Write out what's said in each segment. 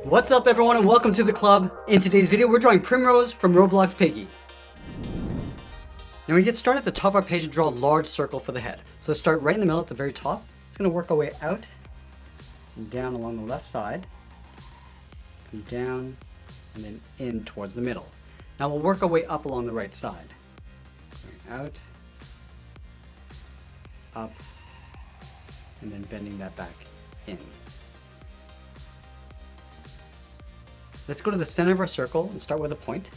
What's up everyone and welcome to the club. In today's video we're drawing Primrose from Roblox Piggy. Now we get started at the top of our page and draw a large circle for the head. So let's start right in the middle at the very top. It's going to work our way out and down along the left side, come down and then in towards the middle. Now we'll work our way up along the right side. Going out, up, and then bending that back in. Let's go to the center of our circle and start with a point.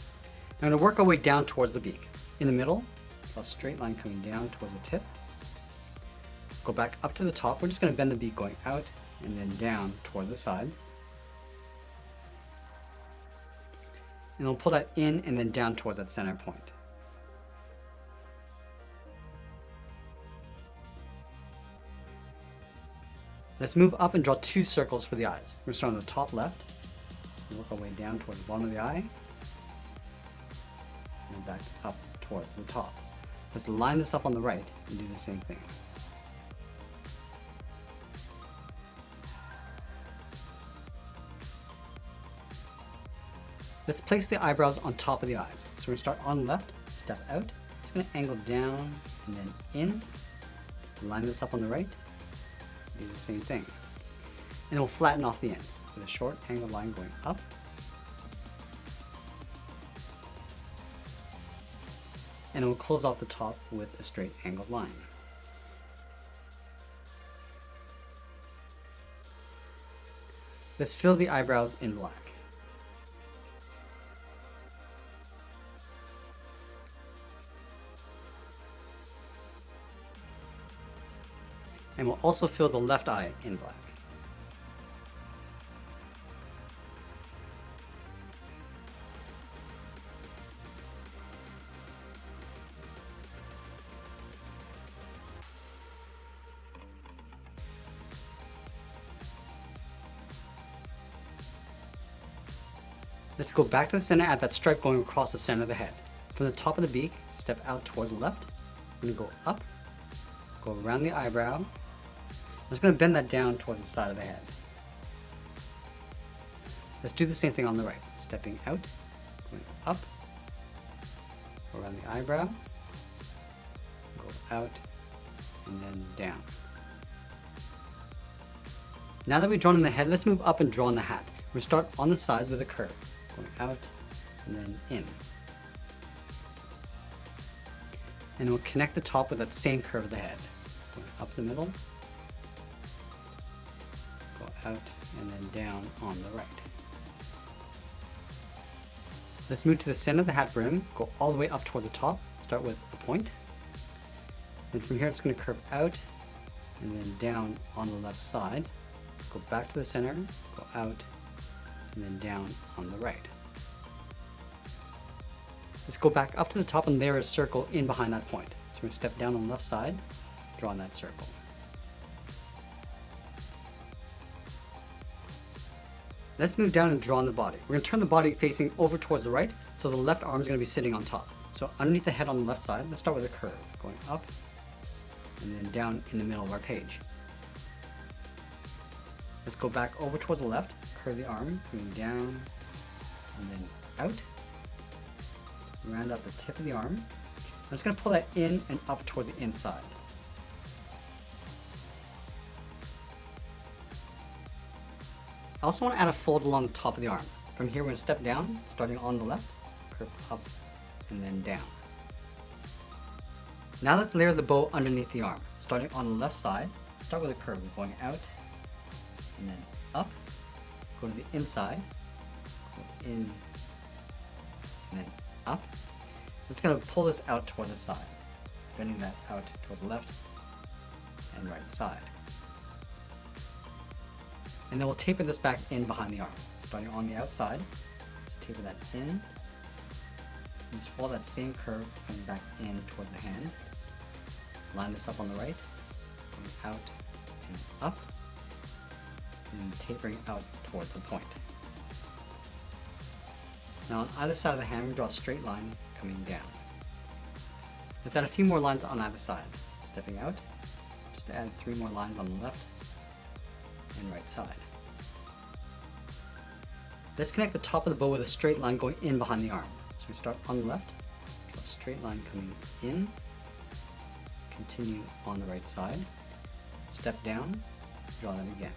I'm going to work our way down towards the beak. In the middle, a straight line coming down towards the tip. Go back up to the top. We're just going to bend the beak going out and then down towards the sides. And we'll pull that in and then down towards that center point. Let's move up and draw two circles for the eyes. We're going to start on the top left. Work our way down towards the bottom of the eye and back up towards the top. Let's line this up on the right and do the same thing. Let's place the eyebrows on top of the eyes. So we start on the left, step out, just going to angle down and then in, line this up on the right, do the same thing. And we'll flatten off the ends with a short angled line going up. And we'll close off the top with a straight angled line. Let's fill the eyebrows in black. And we'll also fill the left eye in black. Let's go back to the center at that stripe going across the center of the head. From the top of the beak, step out towards the left. I'm going to go up, go around the eyebrow. I'm just going to bend that down towards the side of the head. Let's do the same thing on the right. Stepping out, going up, go around the eyebrow, go out, and then down. Now that we've drawn in the head, let's move up and draw in the hat. We'll start on the sides with a curve. Going out and then in. And we'll connect the top with that same curve of the head. Going up the middle, go out and then down on the right. Let's move to the center of the hat brim, go all the way up towards the top, start with a point. Then from here it's going to curve out and then down on the left side. Go back to the center, go out and then down on the right. Let's go back up to the top and there is a circle in behind that point. So we're going to step down on the left side, draw on that circle. Let's move down and draw on the body. We're going to turn the body facing over towards the right, so the left arm is going to be sitting on top. So underneath the head on the left side, let's start with a curve, going up and then down in the middle of our page. Let's go back over towards the left, curve the arm, going down and then out. Round out the tip of the arm. I'm just going to pull that in and up towards the inside. I also want to add a fold along the top of the arm. From here we're going to step down, starting on the left, curve up and then down. Now let's layer the bow underneath the arm. Starting on the left side, start with a curve, going out and then up, go to the inside, go in, and then up. It's going to pull this out toward the side, bending that out toward the left and right side. And then we'll taper this back in behind the arm. Starting on the outside, just taper that in, and just follow that same curve coming back in towards the hand. Line this up on the right, going out and up, and tapering out towards the point. Now on either side of the hand, we draw a straight line coming down. Let's add a few more lines on either side. Stepping out, just add 3 more lines on the left and right side. Let's connect the top of the bow with a straight line going in behind the arm. So we start on the left, draw a straight line coming in, continue on the right side, step down, draw that again.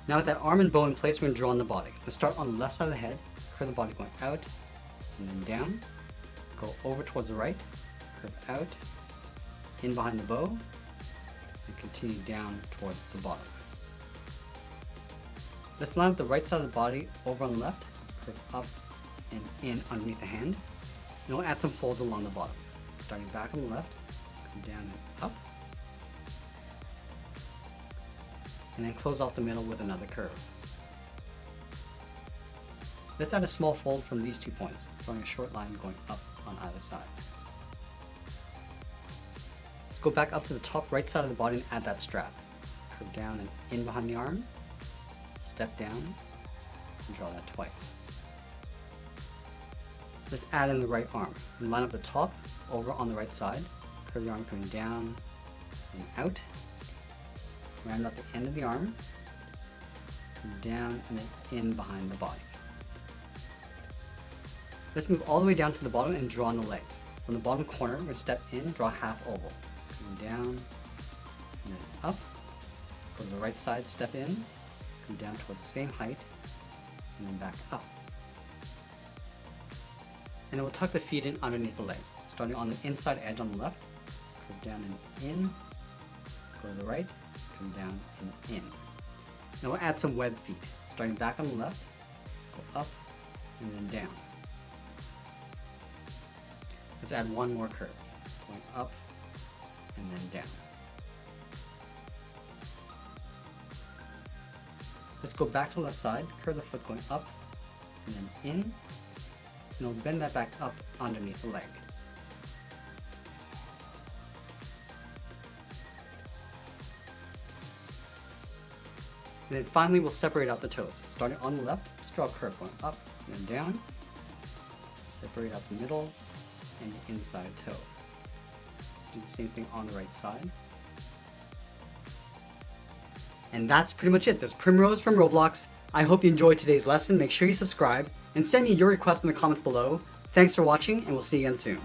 Now with that arm and bow in place, we're going to draw on the body. Let's start on the left side of the head, curve the body going out, and then down, go over towards the right, curve out, in behind the bow, and continue down towards the bottom. Let's line up the right side of the body over on the left, curve up and in underneath the hand, and we'll add some folds along the bottom. Starting back on the left, come down and up, and then close off the middle with another curve. Let's add a small fold from these 2 points, drawing a short line going up on either side. Let's go back up to the top right side of the body and add that strap. Curve down and in behind the arm, step down, and draw that twice. Let's add in the right arm. And line up the top over on the right side, curve the arm coming down and out, round out the end of the arm, down and then in behind the body. Let's move all the way down to the bottom and draw on the legs. From the bottom corner, we're going to step in, draw a half oval. Come down, and then up. Go to the right side, step in, come down towards the same height, and then back up. And then we'll tuck the feet in underneath the legs, starting on the inside edge on the left, curve down and in, go to the right, come down and in. Now we'll add some web feet, starting back on the left, go up, and then down. Let's add one more curve, going up and then down. Let's go back to the left side, curve the foot going up and then in, and we'll bend that back up underneath the leg. And then finally we'll separate out the toes. Starting on the left, just draw a curve going up and then down, separate out the middle and the inside toe. Let's do the same thing on the right side. And that's pretty much it. There's Primrose from Roblox. I hope you enjoyed today's lesson. Make sure you subscribe and send me your requests in the comments below. Thanks for watching, and we'll see you again soon.